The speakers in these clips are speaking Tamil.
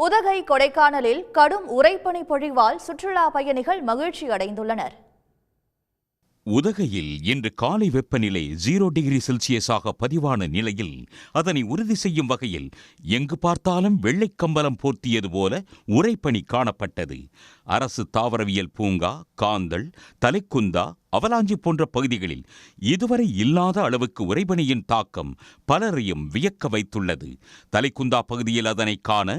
உதகை கொடைக்கானலில் கடும் உறைபனி பொழிவால் சுற்றுலா பயணிகள் மகிழ்ச்சி அடைந்துள்ளனர். உதகையில் இன்று காலை வெப்பநிலை 0 டிகிரி செல்சியஸாக பதிவான நிலையில் அதனை உறுதி செய்யும் வகையில் எங்கு பார்த்தாலும் வெள்ளைக்கம்பளம் போர்த்தியது போல உறைபனி காணப்பட்டது. அரசு தாவரவியல் பூங்கா, காந்தள், தலைக்குந்தா, அவலாஞ்சி போன்ற பகுதிகளில் இதுவரை இல்லாத அளவுக்கு உறைபனியின் தாக்கம் பலரையும் வியக்க வைத்துள்ளது. தலைக்குந்தா பகுதியில் அதனை காண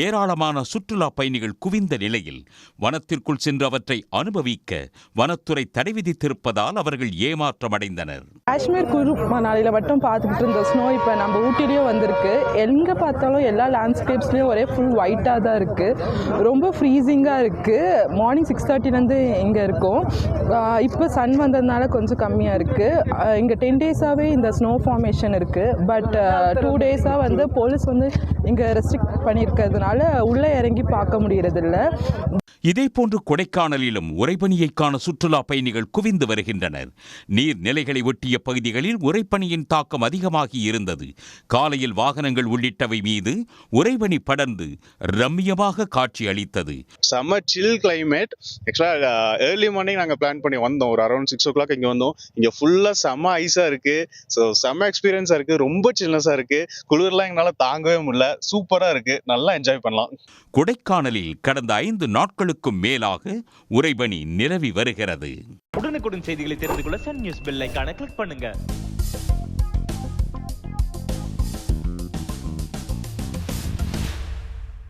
ஏராளமான சுற்றுலா பயணிகள் குவிந்த நிலையில் வனத்திற்குள் சென்று அவற்றை அனுபவிக்க வனத்துறை தடை விதித்திருப்பதால் அவர்கள் ஏமாற்றமடைந்தனர். காஷ்மீர் குரு மணாலியில மட்டும் பார்த்துக்கிட்டு இருந்த ஸ்னோ இப்போ நம்ம ஊட்டிலேயும் வந்திருக்கு. எங்கே பார்த்தாலும் எல்லா லேண்ட்ஸ்கேப்ஸ்லேயும் ஒரே ஃபுல் ஒயிட்டாக தான் இருக்குது. ரொம்ப ஃப்ரீசிங்காக இருக்குது. மார்னிங் 6:30லேருந்து இங்கே இருக்கும். இப்போ சன் வந்ததுனால கொஞ்சம் கம்மியாக இருக்குது. இங்கே 10 டேஸாகவே இந்த ஸ்னோ ஃபார்மேஷன் இருக்குது. பட் 2 டேஸாக வந்து போலீஸ் வந்து இங்கே ரெஸ்ட்ரிக்ட் பண்ணியிருக்கிறதுனால உள்ளே இறங்கி பார்க்க முடியறதில்ல. இதேபோன்று கொடைக்கானலிலும் உறைபனியை காண சுற்றுலா பயணிகள் குவிந்து வருகின்றனர். நீர்நிலைகளை ஒட்டிய பகுதிகளில் உறைபனியின் தாக்கம் அதிகமாகி இருந்தது. காலையில் வாகனங்கள் உள்ளிட்டவை மீது உறைபனி படர்ந்து ரம்மியமாக காட்சி அளித்தது. செம்ம சில் கிளைமேட். ஆக்சுவலாக ஏர்லி மார்னிங் நாங்கள் பிளான் பண்ணி வந்தோம். ஒரு அரௌண்ட் 6 o'clock இங்கே வந்தோம். இங்கே ஃபுல்லாக செம்ம ஐஸாக இருக்குது. ஸோ செம்ம எக்ஸ்பீரியன்ஸாக இருக்குது. ரொம்ப சில்னஸாக இருக்குது. குளிர்லாம் எங்களால் தாங்கவே முடியல. சூப்பராக இருக்குது. நல்லா என்ஜாய் பண்ணலாம். கொடைக்கானலில் கடந்த 5 நாட்களுக்கும் மேலாக உறைபனி நிலவி வருகிறது. உடனுக்குடன் செய்திகளை தெரிந்து கொள்ள சன் நியூஸ் பெல் ஐகானை கிளிக் பண்ணுங்க.